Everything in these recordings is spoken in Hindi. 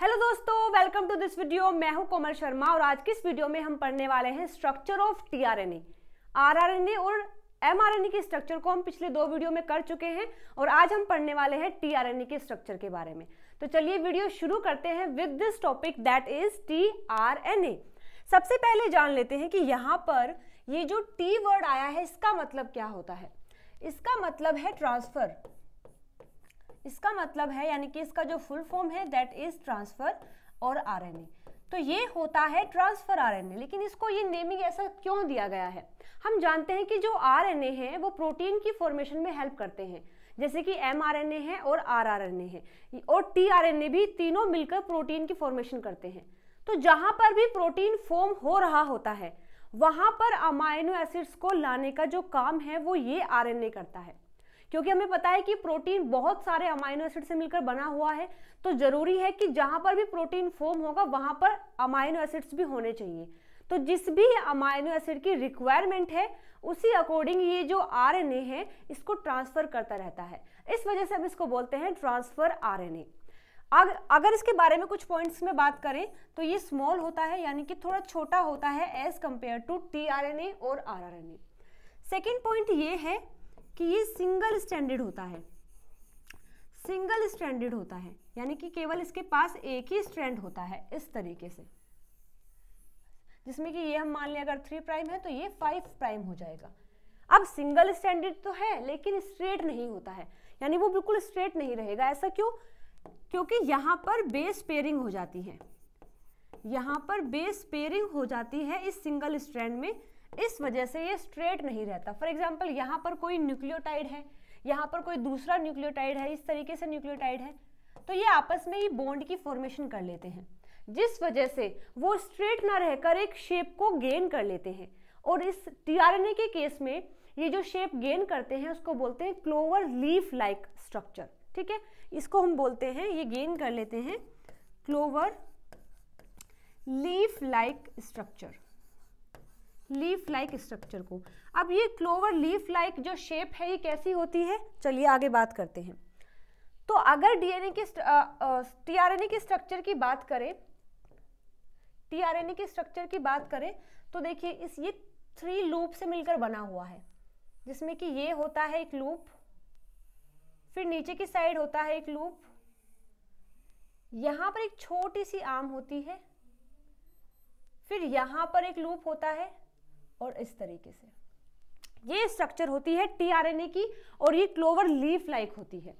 हेलो दोस्तों, वेलकम टू दिस वीडियो। मैं हूं कोमल शर्मा और आज की इस वीडियो में हम पढ़ने वाले हैं स्ट्रक्चर ऑफ टीआरएनए। आरआरएनए और एमआरएनए के स्ट्रक्चर को हम पिछले दो वीडियो में कर चुके हैं और आज हम पढ़ने वाले हैं टीआरएनए के स्ट्रक्चर के बारे में। तो चलिए वीडियो शुरू करते हैं with this topic that is tRNA. सबसे पहले जान लेते हैं कि यहाँ पर ये जो टी वर्ड आया है इसका मतलब क्या होता है। इसका मतलब है ट्रांसफर। इसका मतलब है यानी कि इसका जो फुल फॉर्म है दैट इज ट्रांसफर और आरएनए। तो ये होता है ट्रांसफर आरएनए। लेकिन इसको ये नेमिंग ऐसा क्यों दिया गया है? हम जानते हैं कि जो आरएनए है वो प्रोटीन की फॉर्मेशन में हेल्प करते हैं, जैसे कि एमआरएनए है और आरआरएनए है और टीआरएनए भी, तीनों मिलकर प्रोटीन की फॉर्मेशन करते हैं। तो जहां पर भी प्रोटीन फॉर्म हो रहा होता है वहां पर अमाइनो एसिड्स को लाने का जो काम है वो ये आरएनए करता है। क्योंकि हमें पता है कि प्रोटीन बहुत सारे अमाइनो एसिड से मिलकर बना हुआ है, तो जरूरी है कि जहां पर भी प्रोटीन फॉर्म होगा वहां पर अमाइनो एसिड्स भी होने चाहिए। तो जिस भी अमाइनो एसिड की रिक्वायरमेंट है उसी अकॉर्डिंग ये जो आरएनए है इसको ट्रांसफर करता रहता है। इस वजह से हम इसको बोलते हैं ट्रांसफर आरएनए। अगर इसके बारे में कुछ पॉइंट्स में बात करें तो ये स्मॉल होता है, यानी कि थोड़ा छोटा होता है एज कंपेयर टू टीआरएनए और आरआरएनए। सेकेंड पॉइंट ये है कि ये सिंगल स्ट्रैंडेड होता है। सिंगल स्ट्रैंडेड होता है यानी कि केवल इसके पास एक ही स्ट्रैंड होता है इस तरीके से, जिसमें कि ये हम मान लें अगर 3 प्राइम है तो ये 5 प्राइम हो जाएगा। अब सिंगल स्ट्रैंडेड तो है लेकिन स्ट्रेट नहीं होता है, यानी वो बिल्कुल स्ट्रेट नहीं रहेगा। ऐसा क्यों? क्योंकि यहाँ पर बेस पेयरिंग हो जाती है। यहाँ पर बेस पेयरिंग हो जाती है इस सिंगल स्ट्रैंड में, इस वजह से ये स्ट्रेट नहीं रहता। फॉर एग्जाम्पल यहाँ पर कोई न्यूक्लियोटाइड है, यहाँ पर कोई दूसरा न्यूक्लियोटाइड है, इस तरीके से न्यूक्लियोटाइड है, तो ये आपस में ही बॉन्ड की फॉर्मेशन कर लेते हैं, जिस वजह से वो स्ट्रेट ना रहकर एक शेप को गेन कर लेते हैं। और इस टीआरएनए के केस में ये जो शेप गेन करते हैं उसको बोलते हैं क्लोवर लीफ लाइक स्ट्रक्चर। ठीक है, इसको हम बोलते हैं, ये गेन कर लेते हैं clover leaf like structure, leaf like structure को। अब ये क्लोवर लीफ लाइक जो शेप है ये कैसी होती है, चलिए आगे बात करते हैं। तो अगर टीआरएनए के स्ट्रक्चर की बात करें, टीआरएनए के स्ट्रक्चर की बात करें तो देखिए ये 3 लूप से मिलकर बना हुआ है, जिसमें कि ये होता है एक लूप, फिर नीचे की साइड होता है एक लूप, यहां पर एक छोटी सी आर्म होती है, फिर यहां पर एक लूप होता है और इस तरीके से ये स्ट्रक्चर होती है टीआरएनए की और ये क्लोवर लीफ लाइक होती है।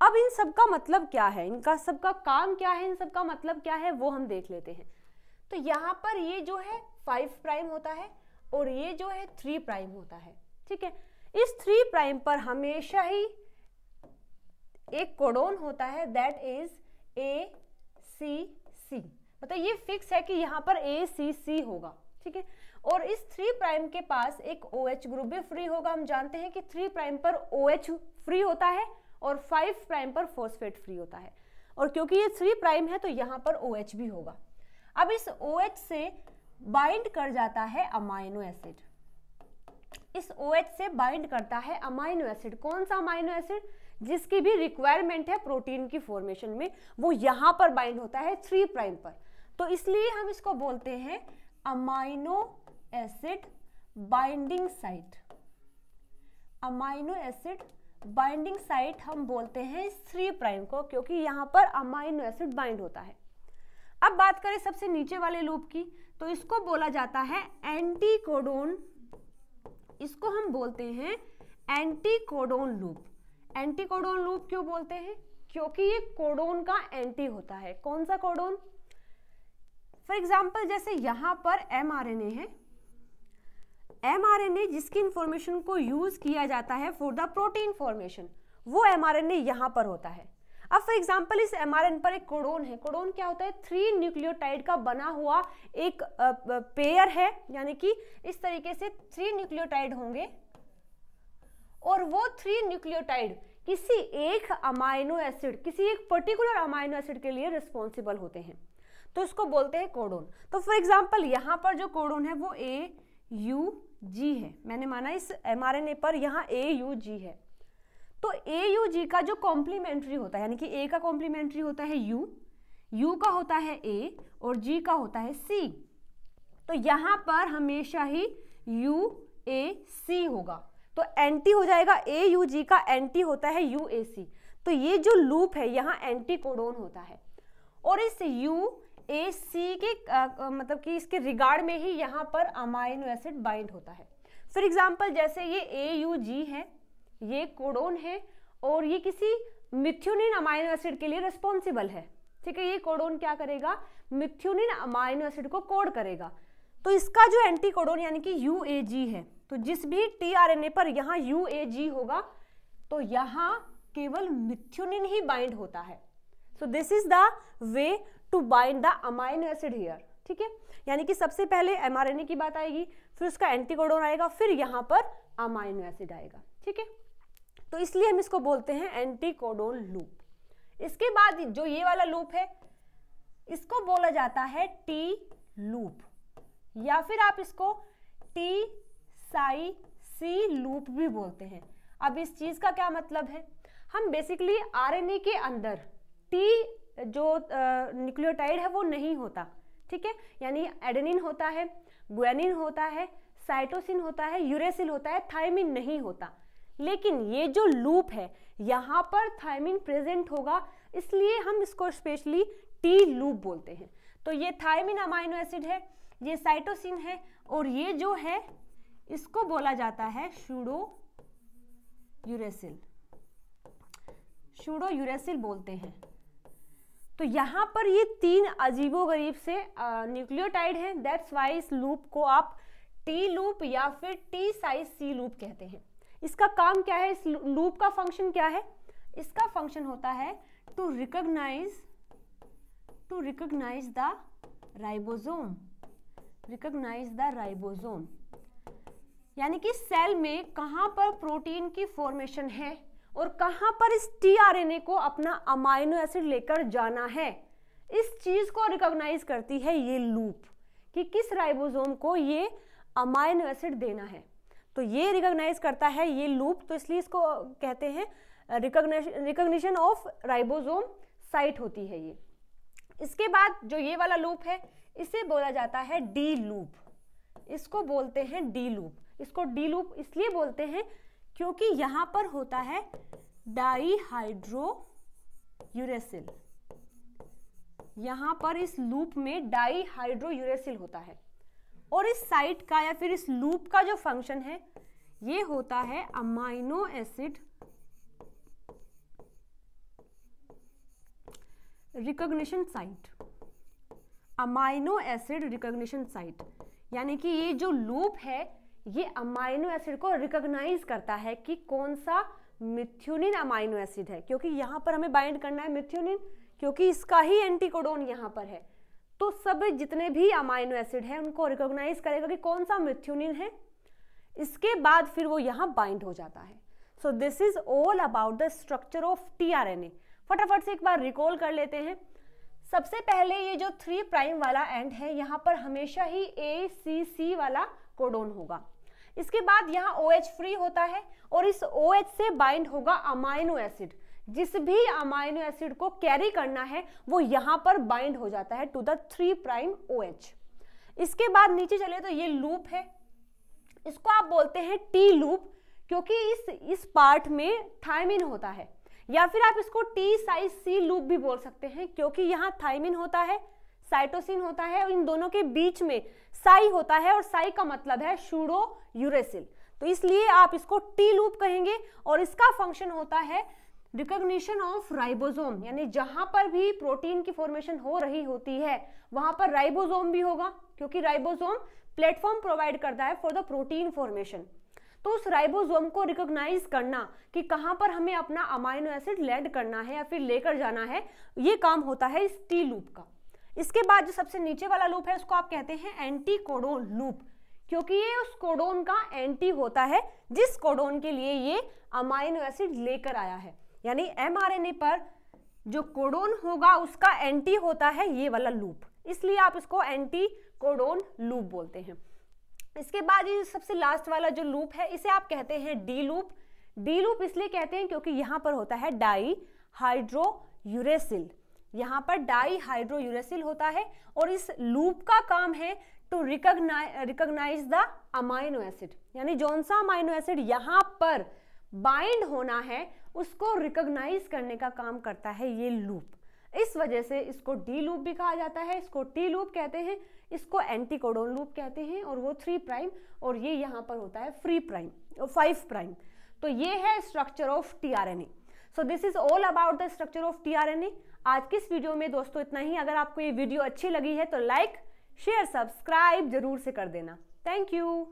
अब इन सब का मतलब क्या है, इनका सबका काम क्या है, इन सब का मतलब क्या है वो हम देख लेते हैं। तो यहाँ पर ये जो है 5 प्राइम होता है और ये जो है 3 प्राइम होता है। ठीक है, इस 3 प्राइम पर हमेशा ही एक कोडोन होता है दैट इज ACC। मतलब ये फिक्स है कि यहाँ पर ACC होगा। ठीक है, और इस 3 प्राइम के पास एक OH ग्रुप भी फ्री होगा। हम जानते हैं कि 3 प्राइम पर OH फ्री होता है और 5 प्राइम पर फॉस्फेट फ्री होता है, और क्योंकि ये 3 प्राइम है तो यहाँ पर OH भी होगा। अब इस OH से बाइंड कर जाता है अमाइनो एसिड, इस OH से बाइंड करता है अमाइनो एसिड। कौन सा अमाइनो एसिड? जिसकी भी रिक्वायरमेंट है प्रोटीन की फॉर्मेशन में, वो यहाँ पर बाइंड होता है 3 प्राइम पर। तो इसलिए हम इसको बोलते हैं amino acid binding site. Amino acid binding site हम बोलते हैं इस 3 प्राइम को, क्योंकि यहाँ पर अमाइनो एसिड बाइंड होता है। अब बात करें सबसे नीचे वाले लूप की, तो इसको बोला जाता है एंटीकोडोन। इसको हम बोलते हैं एंटीकोडोन लूप। एंटीकोडोन लूप क्यों बोलते हैं? क्योंकि ये कोडोन का एंटी होता है। कौन सा कोडोन? फॉर एग्जाम्पल जैसे यहां पर एमआरएनए है, एमआरएनए जिसकी इंफॉर्मेशन को यूज किया जाता है फॉर द प्रोटीन फॉर्मेशन, वो एमआरएनए यहां पर होता है। अब फॉर एग्जाम्पल इस एमआरएनए पर एक कोडोन है। कोडोन क्या होता है? 3 न्यूक्लियोटाइड का बना हुआ एक पेयर है, यानी कि इस तरीके से 3 न्यूक्लियोटाइड होंगे और वो 3 न्यूक्लियोटाइड किसी एक अमाइनो एसिड, किसी एक पर्टिकुलर अमाइनो एसिड के लिए रिस्पॉन्सिबल होते हैं, तो इसको बोलते हैं कोडोन। तो फॉर एग्जाम्पल यहाँ पर जो कोडोन है वो AUG है। मैंने माना इस एमआरएनए पर यहाँ AUG है, तो AUG का जो कॉम्प्लीमेंट्री होता है, यानी कि A का कॉम्प्लीमेंट्री होता है U, U का होता है A और G का होता है C, तो यहाँ पर हमेशा ही UAC होगा, तो एंटी हो जाएगा AUG का एंटी होता है UAC, तो ये जो लूप है यहाँ एंटी कोडोन होता है और इस UAC के मतलब कि इसके रिगार्ड में ही यहाँ पर अमाइनो एसिड बाइंड होता है। फॉर एग्जाम्पल जैसे ये AUG है, ये कोडोन है और ये किसी मिथ्योनिन अमाइनो एसिड के लिए रिस्पॉन्सिबल है, ठीक है। ये कोडोन क्या करेगा, मिथ्योनिन अमाइनो एसिड को कोड करेगा, तो इसका जो एंटी कोडोन यानी कि UAG है, तो जिस भी tRNA पर यहाँ UAG होगा तो यहाँ केवल मिथ्योनिन ही बाइंड होता है। So this is the way to bind the amino acid here, ठीक है। यानी कि सबसे पहले mRNA की बात आएगी, फिर उसका एंटीकोडोन आएगा, फिर यहाँ पर अमाइनो एसिड आएगा, ठीक है। तो इसलिए हम इसको बोलते हैं एंटीकोडोन लूप। इसके बाद जो ये वाला लूप है इसको बोला जाता है टी लूप, या फिर आप इसको T-Cy-C लूप भी बोलते हैं। अब इस चीज का क्या मतलब है, हम बेसिकली आरएनए के अंदर टी जो न्यूक्लियोटाइड है वो नहीं होता, ठीक है। यानी एडेनिन होता है, ग्वानिन होता है, साइटोसिन होता है, यूरेसिल होता है, थायमिन नहीं होता। लेकिन ये जो लूप है यहाँ पर थायमिन प्रेजेंट होगा, इसलिए हम इसको स्पेशली टी लूप बोलते हैं। तो ये थायमिन अमाइनो एसिड है, ये साइटोसिन है और ये जो है इसको बोला जाता है सूडो यूरेसिल, सूडो यूरेसिल बोलते हैं। तो यहाँ पर ये तीन अजीबोगरीब से न्यूक्लियोटाइड हैं, दैट्स वाई इस लूप को आप टी लूप या फिर T-Cy-C लूप कहते हैं। इसका काम क्या है, इस लूप का फंक्शन क्या है, इसका फंक्शन होता है to recognise the ribosome, recognise the ribosome, यानी कि सेल में कहाँ पर प्रोटीन की फॉर्मेशन है और कहाँ पर इस tRNA को अपना अमाइनो एसिड लेकर जाना है, इस चीज को रिकॉग्नाइज करती है ये लूप कि किस राइबोसोम को ये अमाइनो एसिड देना है। तो ये रिकॉग्नाइज करता है ये लूप, तो इसलिए इसको कहते हैं रिकॉग्निशन ऑफ राइबोसोम साइट होती है ये। इसके बाद जो ये वाला लूप है इसे बोला जाता है डी लूप, इसको बोलते हैं डी लूप। इसको डी लूप इसलिए बोलते हैं क्योंकि यहाँ पर होता है डाईहाइड्रो यूरेसिल, यहाँ पर इस लूप में डाईहाइड्रो यूरेसिल होता है और इस साइट का या फिर इस लूप का जो फंक्शन है ये होता है amino acid recognition site, amino acid recognition site, यानी कि ये जो लूप है ये अमाइनो एसिड को रिकॉग्नाइज करता है कि कौन सा मिथ्योनिन अमाइनो एसिड है, क्योंकि यहाँ पर हमें बाइंड करना है मिथ्योनिन, क्योंकि इसका ही एंटीकोडोन यहाँ पर है। तो सब जितने भी अमाइनो एसिड है उनको रिकॉग्नाइज करेगा कि कौन सा मिथ्योनिन है, इसके बाद फिर वो यहाँ बाइंड हो जाता है। So this is all about the structure of tRNA। फटाफट से एक बार रिकॉल कर लेते हैं। सबसे पहले ये जो 3 प्राइम वाला एंड है यहाँ पर हमेशा ही ACC वाला कोडोन होगा। इसके बाद यहाँ OH फ्री होता है और इस OH से बाइंड होगा अमाइनो एसिड, जिस भी अमाइनो एसिड को कैरी करना है वो यहाँ पर बाइंड हो जाता है टू द 3 प्राइम OH। इसके बाद नीचे चले तो ये लूप है, इसको आप बोलते हैं टी लूप क्योंकि इस पार्ट में थायमिन होता है, या फिर आप इसको T-Cy-C लूप भी बोल सकते हैं क्योंकि यहाँ थायमिन होता है, साइटोसिन होता है और इन दोनों के बीच में साई होता है और साई का मतलब है सूडो यूरेसिल, तो इसलिए आप इसको टी लूप कहेंगे। और इसका फंक्शन होता है रिकॉग्निशन ऑफ राइबोसोम, यानी जहां पर भी प्रोटीन की फॉर्मेशन हो रही होती है वहां पर राइबोसोम भी होगा, क्योंकि राइबोसोम प्लेटफॉर्म प्रोवाइड करता है फॉर द प्रोटीन फॉर्मेशन। तो उस राइबोसोम को रिकॉग्नाइज करना कि कहां पर हमें अपना अमाइनो एसिड लैंड करना है या फिर लेकर जाना है, ये काम होता है इस टी लूप का। इसके बाद जो सबसे नीचे वाला लूप है उसको आप कहते हैं एंटी कोडोन लूप, क्योंकि ये उस कोडोन का एंटी होता है जिस कोडोन के लिए ये अमाइनो एसिड लेकर आया है। यानी mRNA पर जो कोडोन होगा उसका एंटी होता है ये वाला लूप, इसलिए आप इसको एंटी कोडोन लूप बोलते हैं। इसके बाद ये सबसे लास्ट वाला जो लूप है इसे आप कहते हैं डी लूप। डी लूप इसलिए कहते हैं क्योंकि यहाँ पर होता है डाई हाइड्रो यूरेसिल, यहाँ पर डाईहाइड्रोयूरेसिल होता है और इस लूप का काम है to recognise the amino acid, यानी जौन सा अमाइनो एसिड यहाँ पर बाइंड होना है उसको रिकॉग्नाइज करने का काम करता है ये लूप। इस वजह से इसको डी लूप भी कहा जाता है, इसको टी लूप कहते हैं, इसको एंटीकोडोन लूप कहते हैं, और वो 3 प्राइम, और ये यहाँ पर होता है 5 प्राइम। तो ये है structure of tRNA. So this is all about the structure of tRNA. आज की इस वीडियो में दोस्तों इतना ही। अगर आपको ये वीडियो अच्छी लगी है तो लाइक, शेयर, सब्सक्राइब जरूर से कर देना। Thank you.